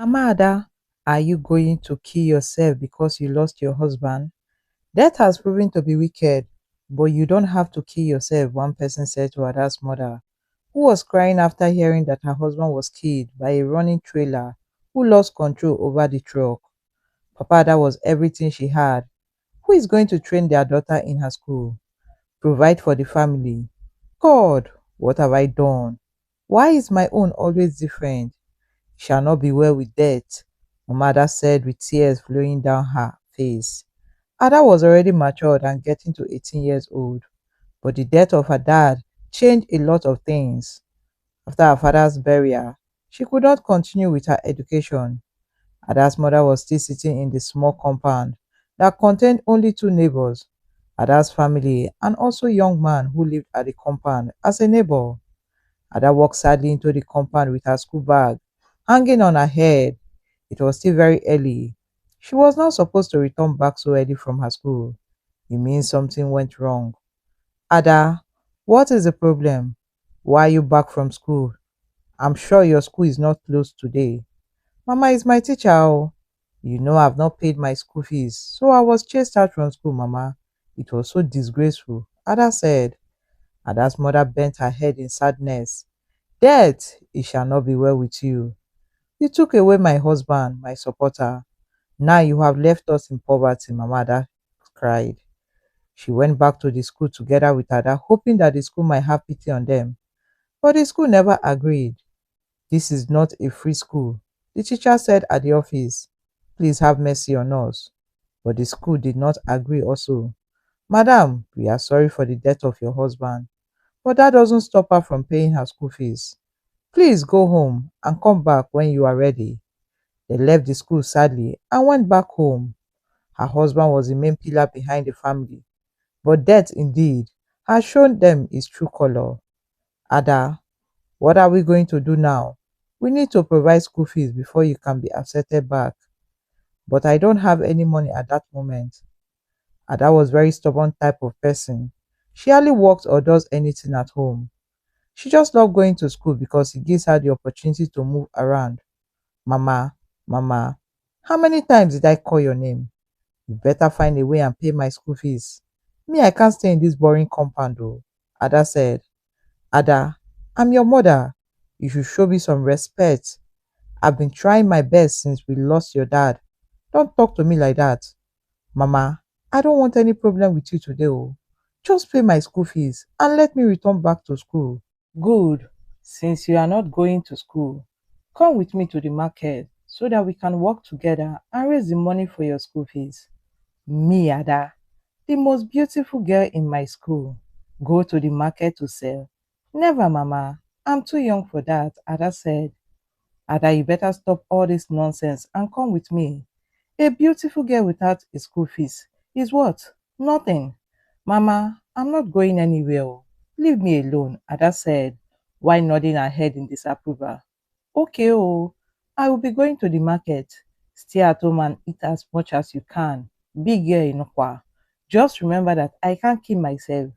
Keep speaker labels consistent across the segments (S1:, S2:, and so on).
S1: Mama Ada, are you going to kill yourself because you lost your husband? Death has proven to be wicked, but you don't have to kill yourself, one person said to Ada's mother, who was crying after hearing that her husband was killed by a running trailer who lost control over the truck. Papa Ada was everything she had. Who is going to train their daughter in her school? Provide for the family? God, what have I done? Why is my own always different? Shall not be well with death, my mother said with tears flowing down her face. Ada was already matured and getting to 18 years old, but the death of her dad changed a lot of things. After her father's burial, she could not continue with her education. Ada's mother was still sitting in the small compound that contained only two neighbors, Ada's family and also a young man who lived at the compound as a neighbor. Ada walked sadly into the compound with her school bag hanging on her head. It was still very early. She was not supposed to return back so early from her school. It means something went wrong. Ada, what is the problem? Why are you back from school? I'm sure your school is not closed today. Mama is my teacher. Oh. You know I've not paid my school fees, so I was chased out from school, Mama. It was so disgraceful, Ada said. Ada's mother bent her head in sadness. Death, it shall not be well with you. You took away my husband, my supporter. Now you have left us in poverty, my mother cried. She went back to the school together with Ada, hoping that the school might have pity on them. But the school never agreed. This is not a free school, the teacher said at the office. Please have mercy on us. But the school did not agree also. Madam, we are sorry for the death of your husband, but that doesn't stop her from paying her school fees. Please go home and come back when you are ready. They left the school sadly and went back home. Her husband was the main pillar behind the family, but death indeed has shown them its true color. Ada, what are we going to do now? We need to provide school fees before you can be accepted back. But I don't have any money at that moment. Ada was very stubborn type of person. She hardly works or does anything at home. She just loved going to school because it gives her the opportunity to move around. Mama, Mama, how many times did I call your name? You better find a way and pay my school fees. Me, I can't stay in this boring compound though. Ada said. Ada, I'm your mother. You should show me some respect. I've been trying my best since we lost your dad. Don't talk to me like that. Mama, I don't want any problem with you today. Oh. Just pay my school fees and let me return back to school. Good. Since you are not going to school, come with me to the market so that we can work together and raise the money for your school fees. Me, Ada, the most beautiful girl in my school, go to the market to sell. Never, Mama. I'm too young for that, Ada said. Ada, you better stop all this nonsense and come with me. A beautiful girl without a school fees is what? Nothing. Mama, I'm not going anywhere. Oh. Leave me alone, Ada said, while nodding her head in disapproval. Okay, oh, I will be going to the market. Stay at home and eat as much as you can. Big girl in Okwa. Just remember that I can't keep myself.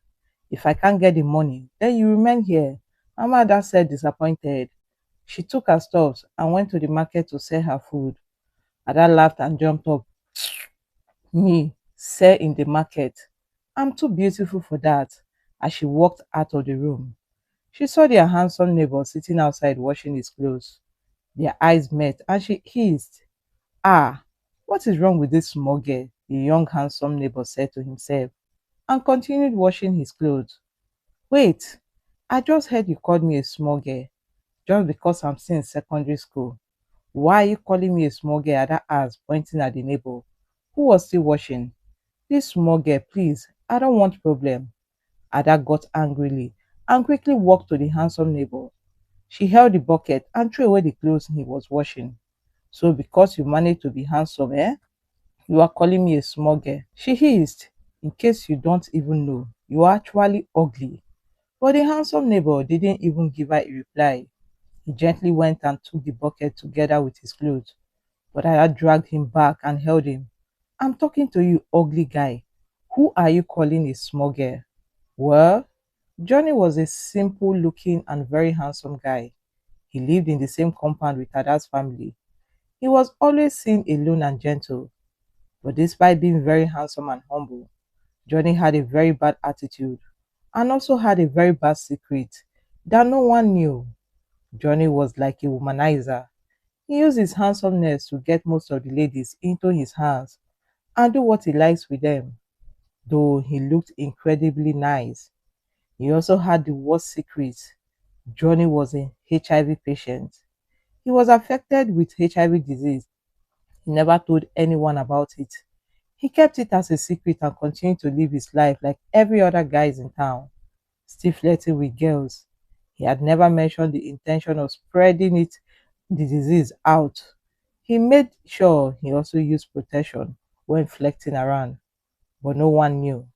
S1: If I can't get the money, then you remain here. Mama Ada said disappointed. She took her stuffs and went to the market to sell her food. Ada laughed and jumped up. Me, sell in the market. I'm too beautiful for that. As she walked out of the room, she saw their handsome neighbor sitting outside washing his clothes. Their eyes met and she hissed. Ah, what is wrong with this small girl? The young handsome neighbor said to himself and continued washing his clothes. Wait, I just heard you called me a small girl just because I'm still in secondary school. Why are you calling me a small girl? Ada asked, pointing at the neighbor, who was still washing. This small girl, please, I don't want problem. Ada got angrily and quickly walked to the handsome neighbor. She held the bucket and threw away the clothes he was washing. So because you managed to be handsome, eh? You are calling me a small girl. She hissed. In case you don't even know, you are actually ugly. But the handsome neighbor didn't even give her a reply. He gently went and took the bucket together with his clothes. But I dragged him back and held him. I'm talking to you, ugly guy. Who are you calling a small girl? Well, Johnny was a simple looking and very handsome guy. He lived in the same compound with Ada's family. He was always seen alone and gentle, but despite being very handsome and humble, Johnny had a very bad attitude and also had a very bad secret that no one knew. Johnny was like a womanizer. He used his handsomeness to get most of the ladies into his hands and do what he likes with them, though he looked incredibly nice. He also had the worst secret. Johnny was a HIV patient. He was affected with HIV disease. He never told anyone about it. He kept it as a secret and continued to live his life like every other guys in town, still flirting with girls. He had never mentioned the intention of spreading the disease out. He made sure he also used protection when flirting around, but no one knew.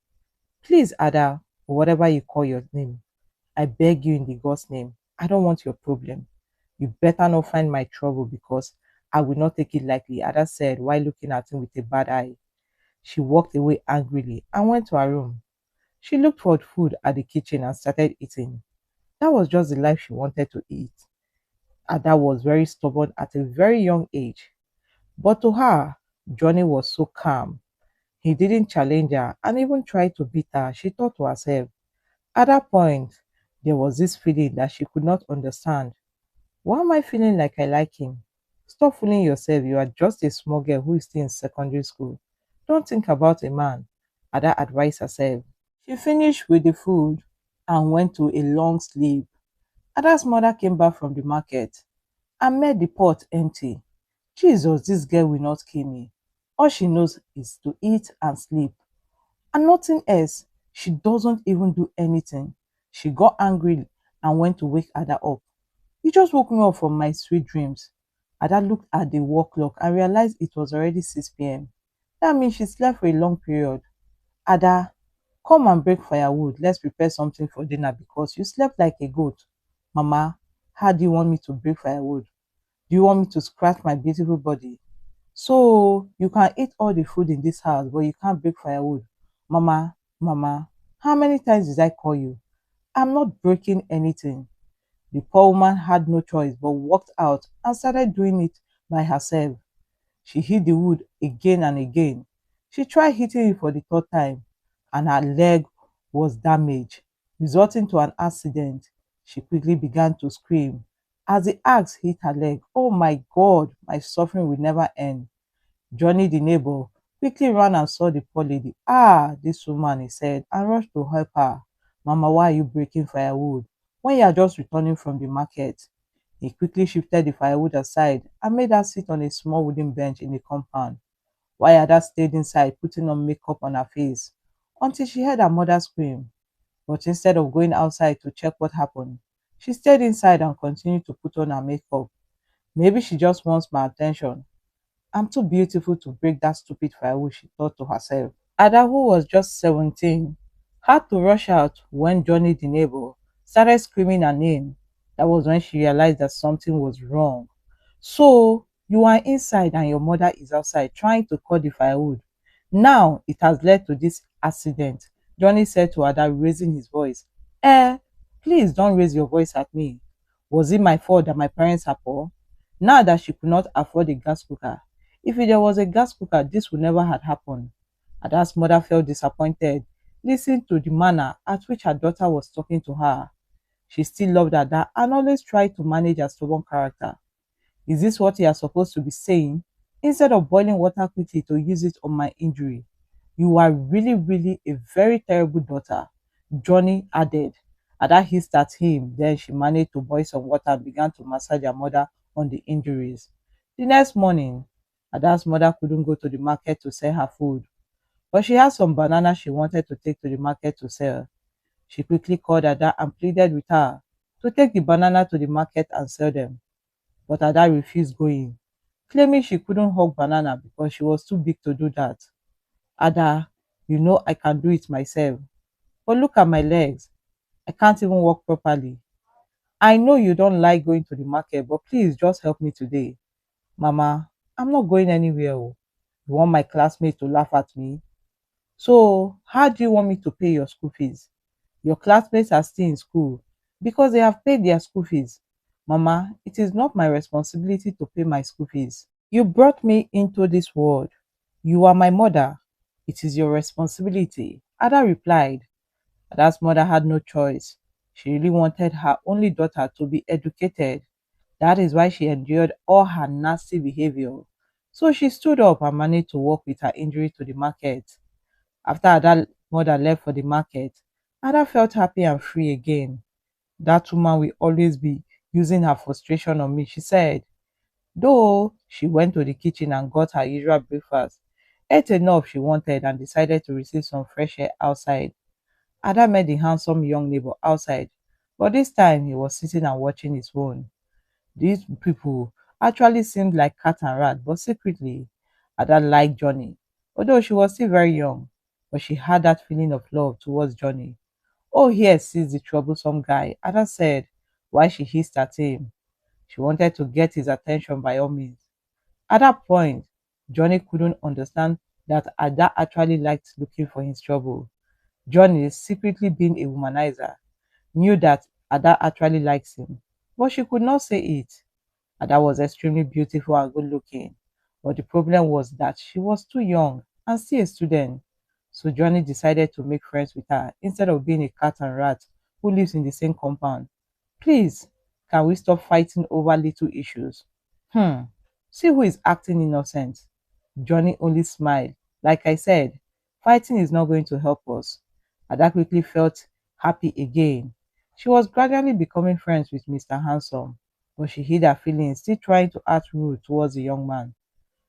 S1: Please, Ada, or whatever you call your name, I beg you in the God's name, I don't want your problem. You better not find my trouble because I will not take it lightly, Ada said while looking at him with a bad eye. She walked away angrily and went to her room. She looked for food at the kitchen and started eating. That was just the life she wanted to eat. Ada was very stubborn at a very young age. But to her, Johnny was so calm. He didn't challenge her and even try to beat her, she thought to herself. At that point, there was this feeling that she could not understand. Why am I feeling like I like him? Stop fooling yourself. You are just a small girl who is still in secondary school. Don't think about a man, Ada advised herself. She finished with the food and went to a long sleep. Ada's mother came back from the market and met the pot empty. Jesus, this girl will not kill me. All she knows is to eat and sleep and nothing else. She doesn't even do anything. She got angry and went to wake Ada up. You just woke me up from my sweet dreams. Ada looked at the wall clock and realized it was already 6 p.m. That means she slept for a long period. Ada, come and break firewood. Let's prepare something for dinner because you slept like a goat. Mama, how do you want me to break firewood? Do you want me to scratch my beautiful body? So you can eat all the food in this house, but you can't break firewood. Mama, Mama, how many times did I call you? I'm not breaking anything. The poor woman had no choice but walked out and started doing it by herself. She hit the wood again and again. She tried hitting it for the third time, and her leg was damaged, resulting to an accident. She quickly began to scream as the axe hit her leg. Oh my God, my suffering will never end. Johnny, the neighbor, quickly ran and saw the poor lady. Ah, this woman, he said, and rushed to help her. Mama, why are you breaking firewood when you are just returning from the market? He quickly shifted the firewood aside and made her sit on a small wooden bench in the compound, while Ada stayed inside putting on makeup on her face until she heard her mother scream. But instead of going outside to check what happened, she stayed inside and continued to put on her makeup. Maybe she just wants my attention. I'm too beautiful to break that stupid firewood, she thought to herself. Ada, who was just 17, had to rush out when Johnny, the neighbor, started screaming her name. That was when she realized that something was wrong. So, you are inside and your mother is outside trying to cut the firewood. Now, it has led to this accident, Johnny said to Ada, raising his voice. Please don't raise your voice at me. Was it my fault that my parents are poor? Now that she could not afford a gas cooker, if there was a gas cooker, this would never have happened. Ada's mother felt disappointed, listening to the manner at which her daughter was talking to her. She still loved Ada and always tried to manage her stubborn character. Is this what you are supposed to be saying? Instead of boiling water quickly to use it on my injury. You are really, really a very terrible daughter, Johnny added. Ada hissed at him. Then she managed to boil some water and began to massage her mother on the injuries. The next morning, Ada's mother couldn't go to the market to sell her food, but she had some bananas she wanted to take to the market to sell. She quickly called Ada and pleaded with her to take the banana to the market and sell them. But Ada refused going, claiming she couldn't hug banana because she was too big to do that. Ada, you know I can do it myself. But look at my legs. I can't even walk properly. I know you don't like going to the market, but please just help me today. Mama, I'm not going anywhere. Oh. You want my classmates to laugh at me? So, how do you want me to pay your school fees? Your classmates are still in school because they have paid their school fees. Mama, it is not my responsibility to pay my school fees. You brought me into this world. You are my mother. It is your responsibility. Ada replied. Ada's mother had no choice. She really wanted her only daughter to be educated. That is why she endured all her nasty behavior. So she stood up and managed to walk with her injury to the market. After Ada's mother left for the market, Ada felt happy and free again. That woman will always be using her frustration on me, she said. Though she went to the kitchen and got her usual breakfast, ate enough she wanted, and decided to receive some fresh air outside. Ada met the handsome young neighbor outside, but this time he was sitting and watching his phone. These people actually seemed like cat and rat, but secretly, Ada liked Johnny. Although she was still very young, but she had that feeling of love towards Johnny. Oh, here sees the troublesome guy, Ada said, while she hissed at him. She wanted to get his attention by all means. At that point, Johnny couldn't understand that Ada actually liked looking for his trouble. Johnny, secretly being a womanizer, knew that Ada actually likes him, but she could not say it. Ada was extremely beautiful and good looking, but the problem was that she was too young and still a student. So Johnny decided to make friends with her instead of being a cat and rat who lives in the same compound. Please, can we stop fighting over little issues? Hmm. See who is acting innocent. Johnny only smiled. Like I said, fighting is not going to help us. Ada quickly felt happy again. She was gradually becoming friends with Mr. Handsome, but she hid her feelings, still trying to act rude towards the young man.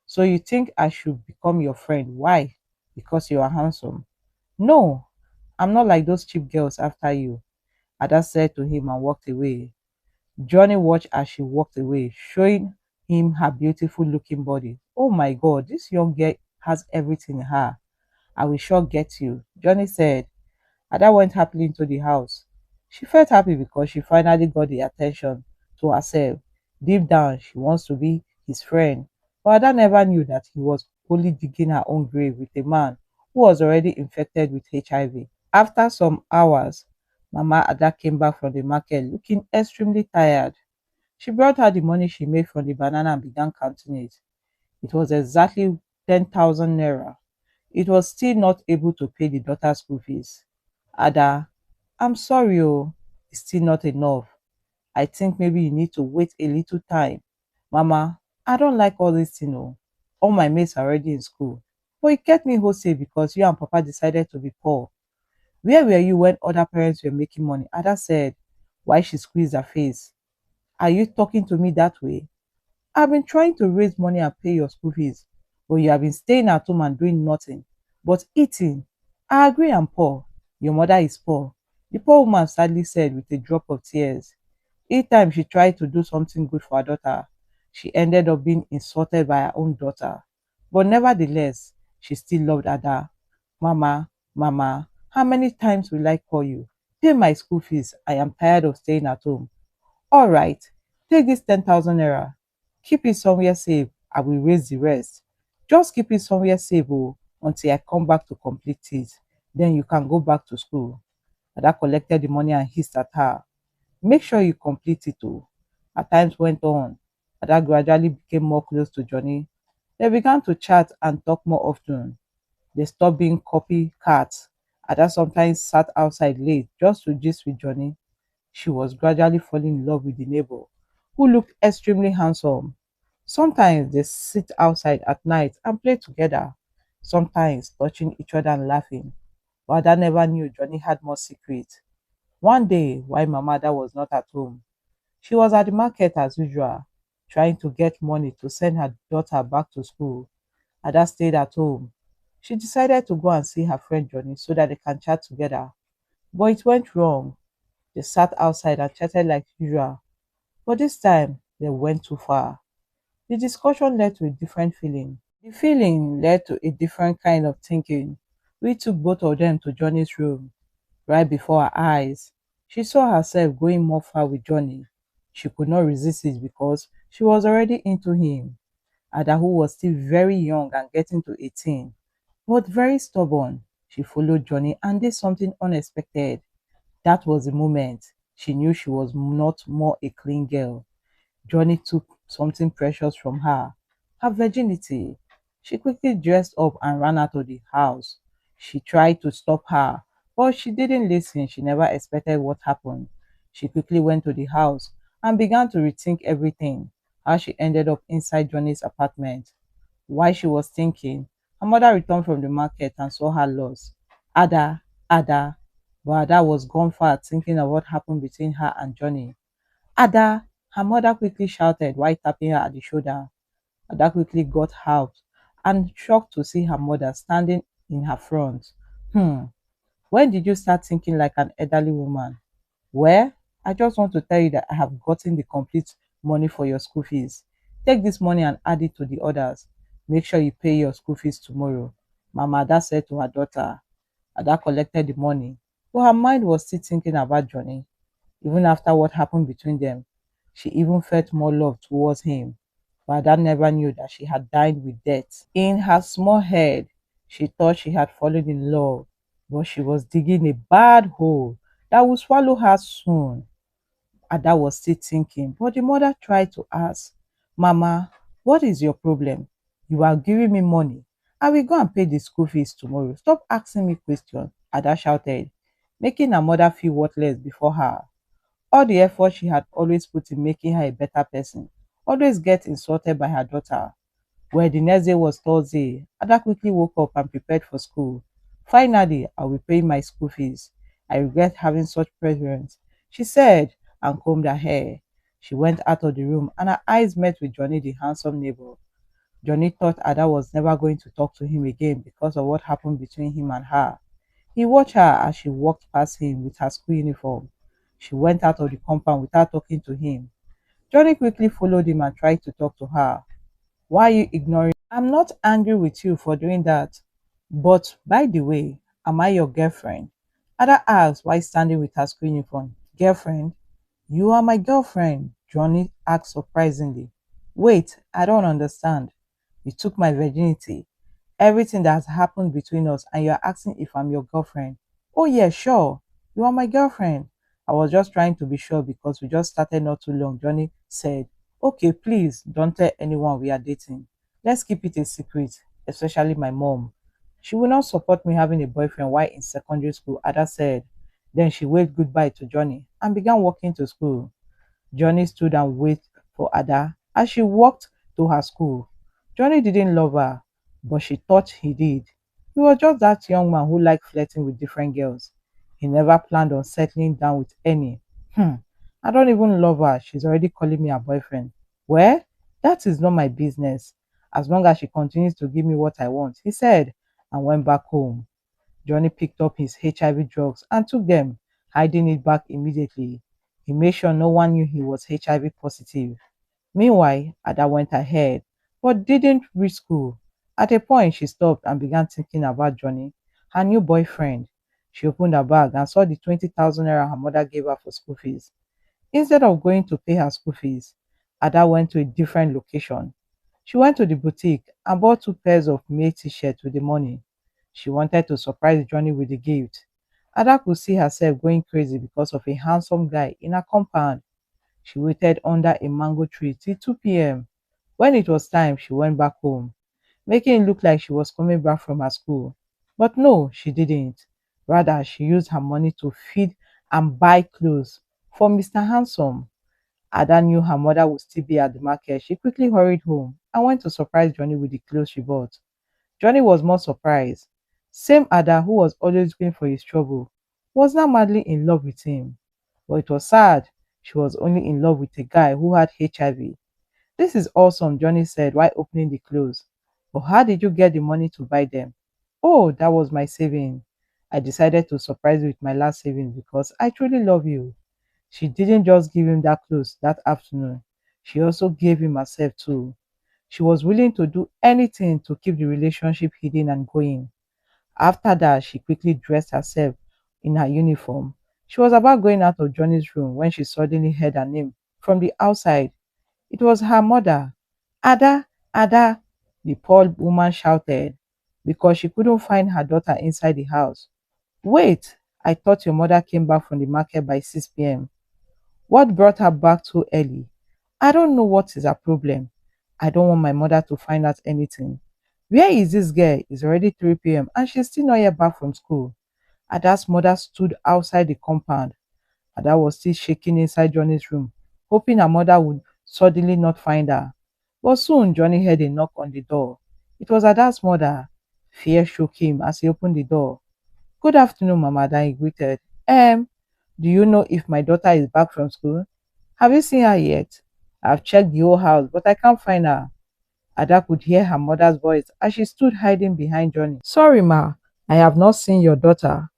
S1: So you think I should become your friend? Why? Because you are handsome. No, I'm not like those cheap girls after you, Ada said to him and walked away. Johnny watched as she walked away, showing him her beautiful looking body. Oh my god, this young girl has everything in her. I will sure get you, Johnny said. Ada went happily into the house. She felt happy because she finally got the attention to herself. Deep down, she wants to be his friend. But Ada never knew that he was only digging her own grave with a man who was already infected with HIV. After some hours, Mama Ada came back from the market looking extremely tired. She brought her the money she made from the banana and began counting it. It was exactly 10,000 naira. It was still not able to pay the daughter's school fees. Ada, I'm sorry, oh, it's still not enough. I think maybe you need to wait a little time. Mama, I don't like all this, All my mates are already in school. But it kept me wholesale because you and Papa decided to be poor. Where were you when other parents were making money? Ada said, while she squeezed her face. Are you talking to me that way? I've been trying to raise money and pay your school fees, but you have been staying at home and doing nothing but eating. I agree I'm poor. Your mother is poor. The poor woman sadly said with a drop of tears. Each time she tried to do something good for her daughter, she ended up being insulted by her own daughter. But nevertheless, she still loved Ada. Mama, Mama, how many times will I call you? Pay my school fees. I am tired of staying at home. All right, take this 10,000 naira. Keep it somewhere safe. I will raise the rest. Just keep it somewhere safe until I come back to complete it. Then you can go back to school. Ada collected the money and hissed at her. Make sure you complete it. As times went on, Ada gradually became more close to Johnny. They began to chat and talk more often. They stopped being copycats. Ada sometimes sat outside late just to gist with Johnny. She was gradually falling in love with the neighbor, who looked extremely handsome. Sometimes they sit outside at night and play together, sometimes touching each other and laughing. But I never knew Johnny had more secrets. One day, while my mother was not at home, she was at the market as usual, trying to get money to send her daughter back to school. Ada stayed at home. She decided to go and see her friend Johnny so that they can chat together. But it went wrong. They sat outside and chatted like usual, but this time they went too far. The discussion led to a different feeling. The feeling led to a different kind of thinking. We took both of them to Johnny's room. Right before her eyes, she saw herself going more far with Johnny. She could not resist it because she was already into him. Ada, who was still very young and getting to 18, but very stubborn, she followed Johnny and did something unexpected. That was the moment she knew she was not more a clean girl. Johnny took something precious from her, her virginity. She quickly dressed up and ran out of the house. She tried to stop her, but she didn't listen. She never expected what happened. She quickly went to the house and began to rethink everything, how she ended up inside Johnny's apartment. While she was thinking, her mother returned from the market and saw her lost. Ada, Ada, but Ada was gone far thinking of what happened between her and Johnny. Ada, her mother quickly shouted while tapping her at the shoulder. Ada quickly got out and shocked to see her mother standing in her front. Hmm, when did you start thinking like an elderly woman? Well, I just want to tell you that I have gotten the complete money for your school fees. Take this money and add it to the others. Make sure you pay your school fees tomorrow. Mama Ada said to her daughter. Ada collected the money, but her mind was still thinking about Johnny. Even after what happened between them, she even felt more love towards him. But Ada never knew that she had died with death. In her small head, she thought she had fallen in love, but she was digging a bad hole that would swallow her soon. Ada was still thinking, but the mother tried to ask, Mama, what is your problem? You are giving me money. I will go and pay the school fees tomorrow. Stop asking me questions, Ada shouted, making her mother feel worthless before her. All the effort she had always put in making her a better person always gets insulted by her daughter. Well, the next day was Thursday. Ada quickly woke up and prepared for school. Finally, I will pay my school fees. I regret having such parents, she said, and combed her hair. She went out of the room and her eyes met with Johnny, the handsome neighbor. Johnny thought Ada was never going to talk to him again because of what happened between him and her. He watched her as she walked past him with her school uniform. She went out of the compound without talking to him. Johnny quickly followed him and tried to talk to her. Why are you ignoring? I'm not angry with you for doing that. But by the way, am I your girlfriend? Ada asked while standing with her school uniform. Girlfriend? You are my girlfriend, Johnny asked surprisingly. Wait, I don't understand. You took my virginity, everything that has happened between us, and you're asking if I'm your girlfriend. Oh, yeah, sure. You are my girlfriend. I was just trying to be sure because we just started not too long, Johnny said. Okay, please don't tell anyone we are dating. Let's keep it a secret, especially my mom. She will not support me having a boyfriend while in secondary school, Ada said. Then she waved goodbye to Johnny and began walking to school. Johnny stood and waited for Ada as she walked to her school. Johnny didn't love her, but she thought he did. He was just that young man who liked flirting with different girls. He never planned on settling down with any. Hmm, I don't even love her. She's already calling me a boyfriend. Well, that is not my business. As long as she continues to give me what I want, he said, and went back home. Johnny picked up his HIV drugs and took them, hiding it back immediately. He made sure no one knew he was HIV positive. Meanwhile, Ada went ahead, but didn't reach school. At a point, she stopped and began thinking about Johnny, her new boyfriend. She opened her bag and saw the 20,000 naira her mother gave her for school fees. Instead of going to pay her school fees, Ada went to a different location. She went to the boutique and bought two pairs of male t-shirts with the money. She wanted to surprise Johnny with the gift. Ada could see herself going crazy because of a handsome guy in her compound. She waited under a mango tree till 2 p.m. When it was time, she went back home, making it look like she was coming back from her school. But no, she didn't. Rather, she used her money to feed and buy clothes for Mr. Handsome. Ada knew her mother would still be at the market. She quickly hurried home and went to surprise Johnny with the clothes she bought. Johnny was more surprised. Same Ada, who was always looking for his trouble, was now madly in love with him. But it was sad. She was only in love with a guy who had HIV. This is awesome, Johnny said while opening the clothes. But how did you get the money to buy them? Oh, that was my saving. I decided to surprise you with my last savings because I truly love you. She didn't just give him that clothes that afternoon. She also gave him herself too. She was willing to do anything to keep the relationship hidden and going. After that, she quickly dressed herself in her uniform. She was about going out of Johnny's room when she suddenly heard her name from the outside. It was her mother. Ada, Ada, the poor woman shouted because she couldn't find her daughter inside the house. Wait, I thought your mother came back from the market by 6 p.m. What brought her back so early? I don't know what is her problem. I don't want my mother to find out anything. Where is this girl? It's already 3 p.m. and she's still not yet back from school. Ada's mother stood outside the compound. Ada was still shaking inside Johnny's room, hoping her mother would suddenly not find her. But soon Johnny heard a knock on the door. It was Ada's mother. Fear shook him as he opened the door. "Good afternoon, Mama," Ada, he greeted. Do you know if my daughter is back from school? Have you seen her yet? I've checked the whole house, but I can't find her." Ada could hear her mother's voice as she stood hiding behind Johnny. "Sorry, Ma, I have not seen your daughter.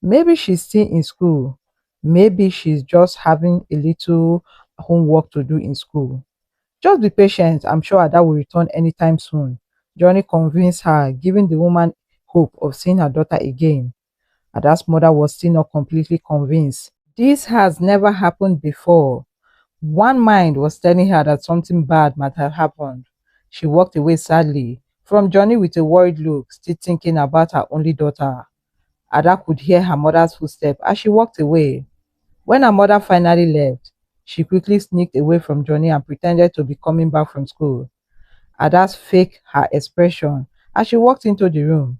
S1: Maybe she's still in school. Maybe she's just having a little homework to do in school. Just be patient. I'm sure Ada will return anytime soon." Johnny convinced her, giving the woman hope of seeing her daughter again. Ada's mother was still not completely convinced. This has never happened before. One mind was telling her that something bad might have happened. She walked away sadly from Johnny with a worried look, still thinking about her only daughter. Ada could hear her mother's footsteps as she walked away. When her mother finally left, she quickly sneaked away from Johnny and pretended to be coming back from school. Ada faked her expression as she walked into the room.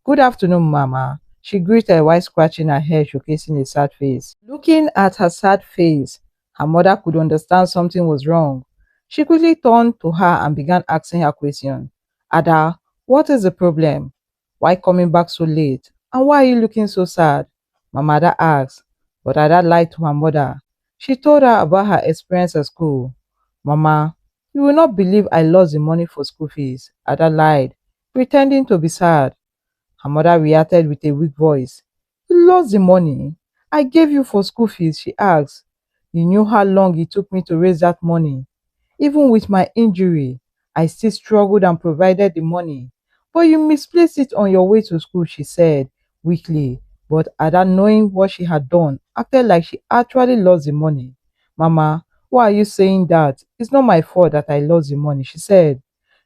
S1: "Good afternoon, Mama," she greeted while scratching her head, showcasing a sad face. Looking at her sad face, her mother could understand something was wrong. She quickly turned to her and began asking her questions. "Ada, what is the problem? Why coming back so late? And why are you looking so sad?" Mama Ada asked, but Ada lied to her mother. She told her about her experience at school. "Mama, you will not believe I lost the money for school fees." Ada lied, pretending to be sad. Her mother reacted with a weak voice. "You lost the money I gave you for school fees?" she asked. "You knew how long it took me to raise that money. Even with my injury, I still struggled and provided the money. But you misplaced it on your way to school," she said weakly. But Ada, knowing what she had done, acted like she actually lost the money. "Mama, why are you saying that? It's not my fault that I lost the money," she said.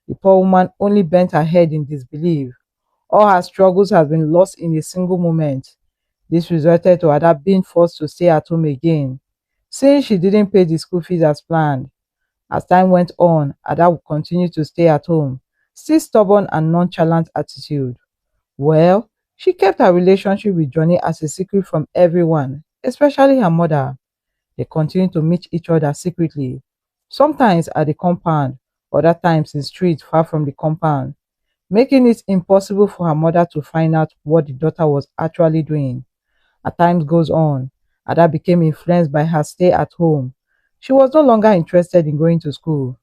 S1: The poor woman only bent her head in disbelief. All her struggles had been lost in a single moment. This resulted to Ada being forced to stay at home again, since she didn't pay the school fees as planned. As time went on, Ada would continue to stay at home, still stubborn and nonchalant attitude. Well, she kept her relationship with Johnny as a secret from everyone, especially her mother. They continued to meet each other secretly, sometimes at the compound, other times in streets far from the compound, making it impossible for her mother to find out what the daughter was actually doing. As time goes on, Ada became influenced by her stay at home. She was no longer interested in going to school.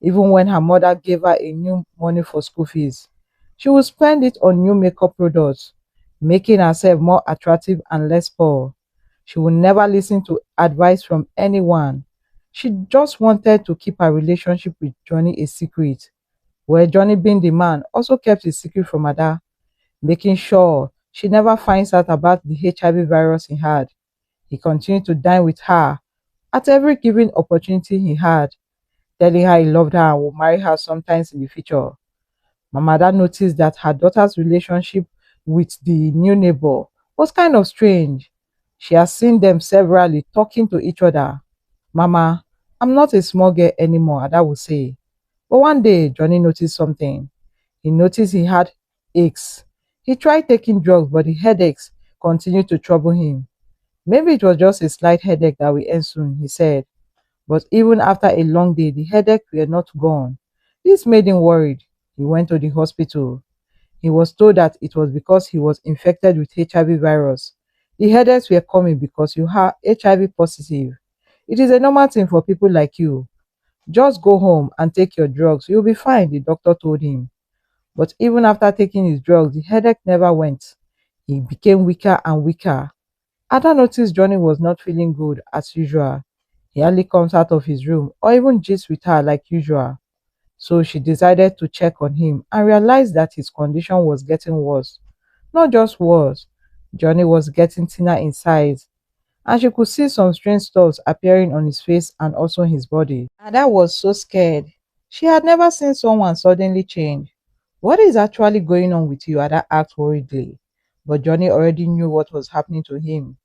S1: Even when her mother gave her a new money for school fees, she would spend it on new makeup products, making herself more attractive and less poor. She would never listen to advice from anyone. She just wanted to keep her relationship with Johnny a secret. Where Johnny, being the man, also kept his secret from Ada, making sure she never finds out about the HIV virus he had. He continued to dine with her at every given opportunity he had, telling her he loved her and would marry her sometimes in the future. Mama Ada noticed that her daughter's relationship with the new neighbor was kind of strange. She has seen them severally talking to each other. "Mama, I'm not a small girl anymore," Ada would say. But one day, Johnny noticed something. He noticed he had aches. He tried taking drugs, but the headaches continued to trouble him. "Maybe it was just a slight headache that will end soon," he said. But even after a long day, the headaches were not gone. This made him worried. He went to the hospital. He was told that it was because he was infected with HIV virus. The headaches were coming because you are HIV positive. "It is a normal thing for people like you. Just go home and take your drugs. You'll be fine," the doctor told him. But even after taking his drugs, the headache never went. He became weaker and weaker. Ada noticed Johnny was not feeling good as usual. He hardly comes out of his room or even gist with her like usual. So she decided to check on him and realized that his condition was getting worse. Not just worse, Johnny was getting thinner in size, and she could see some strange stuffs appearing on his face and also his body. Ada was so scared. She had never seen someone suddenly change. "What is actually going on with you?" Ada asked worriedly. But Johnny already knew what was happening to him.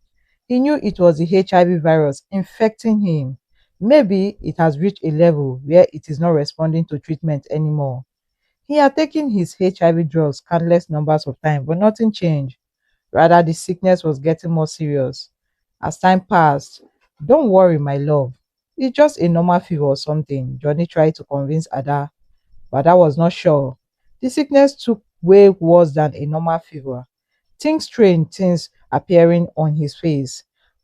S1: He knew it was the HIV virus infecting him, Maybe it has reached a level where it is not responding to treatment anymore. He had taken his HIV drugs countless numbers of times, but nothing changed. Rather, the sickness was getting more serious. As time passed, don't worry, my love. It's just a normal fever or something. Johnny tried to convince Ada, but Ada was not sure. The sickness took way worse than a normal fever. Things strange things appearing on his face,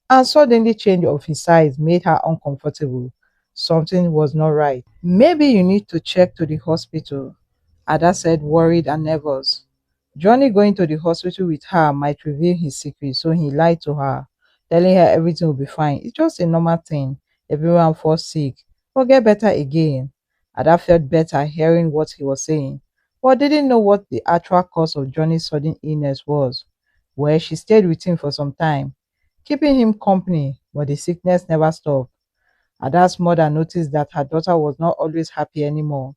S1: and suddenly change of his size made her uncomfortable. Something was not right. Maybe you need to check to the hospital, Ada said, worried and nervous. Johnny going to the hospital with her might reveal his secret, so he lied to her, telling her everything will be fine. It's just a normal thing. Everyone falls sick, but get better again. Ada felt better hearing what he was saying, but didn't know what the actual cause of Johnny's sudden illness was. Well, she stayed with him for some time, keeping him company, but the sickness never stopped. Ada's mother noticed that her daughter was not always happy anymore.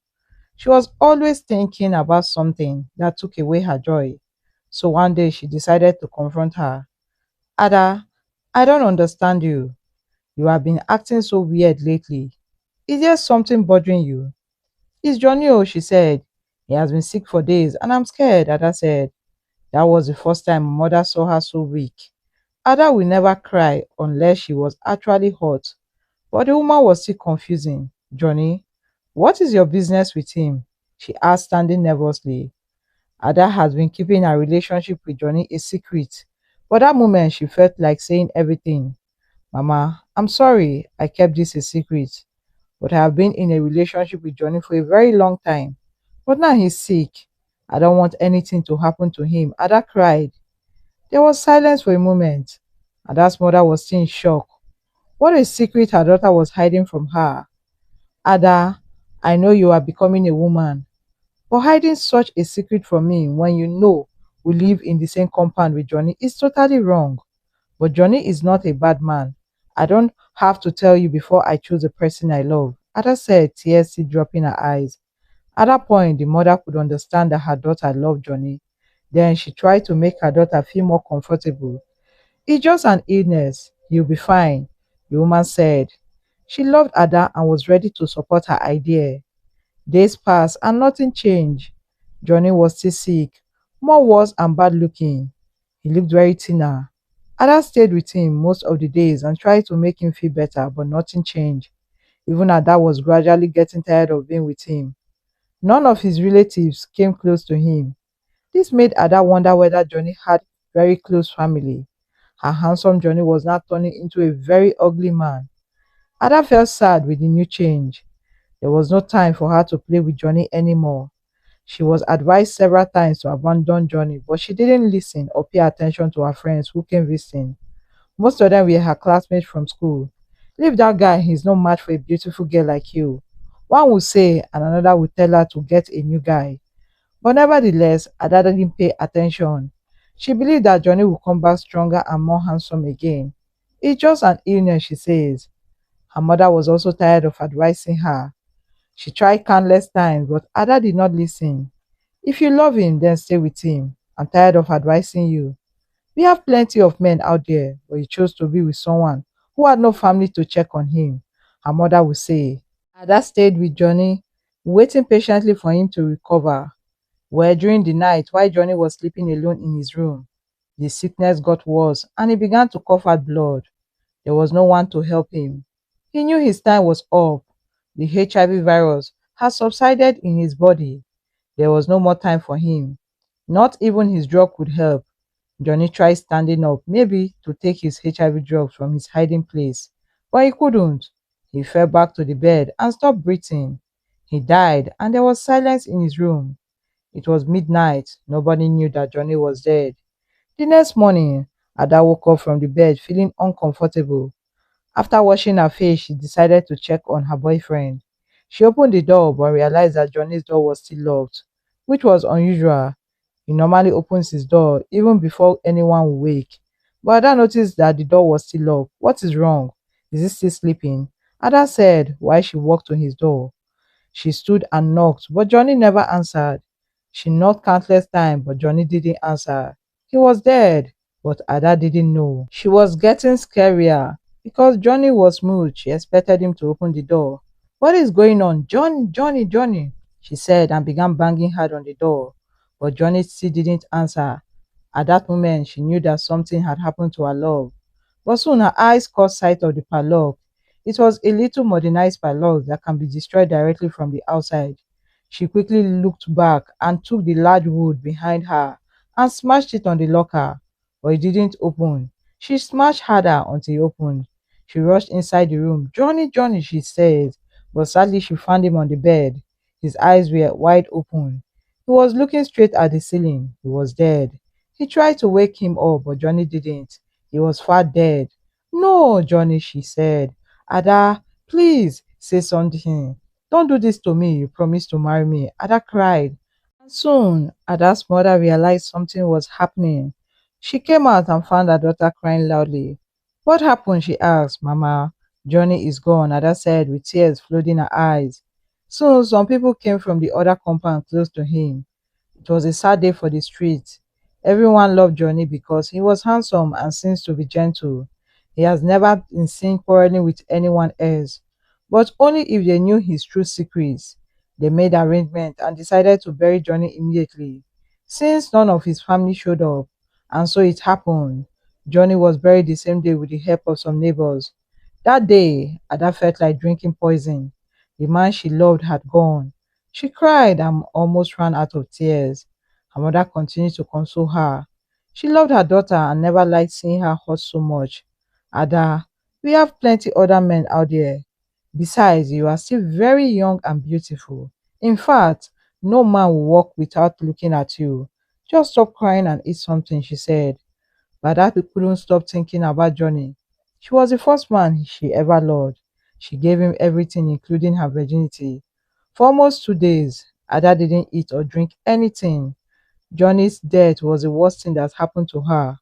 S1: She was always thinking about something that took away her joy. So one day she decided to confront her. Ada, I don't understand you. You have been acting so weird lately. Is there something bothering you? It's Johnny, oh, she said. He has been sick for days and I'm scared, Ada said. That was the first time mother saw her so weak. Ada will never cry unless she was actually hurt. But the woman was still confusing. Johnny, what is your business with him? She asked, standing nervously. Ada has been keeping her relationship with Johnny a secret. But that moment, she felt like saying everything. Mama, I'm sorry I kept this a secret, but I have been in a relationship with Johnny for a very long time. But now he's sick. I don't want anything to happen to him. Ada cried. There was silence for a moment. Ada's mother was still in shock. What a secret her daughter was hiding from her. Ada, I know you are becoming a woman, but hiding such a secret from me when you know we live in the same compound with Johnny is totally wrong. But Johnny is not a bad man. I don't have to tell you before I choose the person I love. Ada said, tears still dropping her eyes. At that point, the mother could understand that her daughter loved Johnny. Then she tried to make her daughter feel more comfortable. It's just an illness. You'll be fine, the woman said. She loved Ada and was ready to support her idea. Days passed and nothing changed. Johnny was still sick, more worse and bad looking. He looked very thinner. Ada stayed with him most of the days and tried to make him feel better, but nothing changed. Even Ada was gradually getting tired of being with him. None of his relatives came close to him. This made Ada wonder whether Johnny had very close family. Her handsome Johnny was now turning into a very ugly man. Ada felt sad with the new change. There was no time for her to play with Johnny anymore. She was advised several times to abandon Johnny, but she didn't listen or pay attention to her friends who came visiting. Most of them were her classmates from school. Leave that guy, he's no match for a beautiful girl like you. One would say, and another would tell her to get a new guy. But nevertheless, Ada didn't pay attention. She believed that Johnny would come back stronger and more handsome again. It's just an illness, she says. Her mother was also tired of advising her. She tried countless times, but Ada did not listen. If you love him, then stay with him. I'm tired of advising you. We have plenty of men out there, but he chose to be with someone who had no family to check on him, her mother would say. Ada stayed with Johnny, waiting patiently for him to recover. Well, during the night, while Johnny was sleeping alone in his room, the sickness got worse and he began to cough out blood. There was no one to help him. He knew his time was up. The HIV virus had subsided in his body. There was no more time for him. Not even his drug could help. Johnny tried standing up, maybe to take his HIV drugs from his hiding place, but he couldn't. He fell back to the bed and stopped breathing. He died, and there was silence in his room. It was midnight. Nobody knew that Johnny was dead. The next morning, Ada woke up from the bed feeling uncomfortable. After washing her face, she decided to check on her boyfriend. She opened the door but realized that Johnny's door was still locked, which was unusual. He normally opens his door even before anyone will wake. But Ada noticed that the door was still locked. What is wrong? Is he still sleeping? Ada said while she walked to his door. She stood and knocked, but Johnny never answered. She knocked countless times, but Johnny didn't answer. He was dead, but Ada didn't know. She was getting scarier. Because Johnny was moved, she expected him to open the door. "What is going on? Johnny, Johnny, Johnny," she said and began banging hard on the door. But Johnny still didn't answer. At that moment, she knew that something had happened to her love. But soon her eyes caught sight of the padlock. It was a little modernized padlock that can be destroyed directly from the outside. She quickly looked back and took the large wood behind her and smashed it on the locker, but it didn't open. She smashed harder until it opened. She rushed inside the room. "Johnny, Johnny," she said, but sadly she found him on the bed. His eyes were wide open. He was looking straight at the ceiling. He was dead. He tried to wake him up, but Johnny didn't. He was far dead. "No, Johnny," she said. "Ada, please say something. Don't do this to me. You promised to marry me." Ada cried. And soon, Ada's mother realized something was happening. She came out and found her daughter crying loudly. "What happened?" she asked. "Mama, Johnny is gone," Ada said with tears flooding her eyes. Soon, some people came from the other compound close to him. It was a sad day for the street. Everyone loved Johnny because he was handsome and seems to be gentle. He has never been seen quarreling with anyone else, but only if they knew his true secrets. They made arrangements and decided to bury Johnny immediately, since none of his family showed up. And so it happened. Johnny was buried the same day with the help of some neighbors. That day, Ada felt like drinking poison. The man she loved had gone. She cried and almost ran out of tears. Her mother continued to console her. She loved her daughter and never liked seeing her hurt so much. "Ada, we have plenty other men out there. Besides, you are still very young and beautiful. In fact, no man will walk without looking at you. Just stop crying and eat something," she said. But that couldn't stop thinking about Johnny. She was the first man she ever loved. She gave him everything, including her virginity. For almost 2 days, Ada didn't eat or drink anything. Johnny's death was the worst thing that happened to her.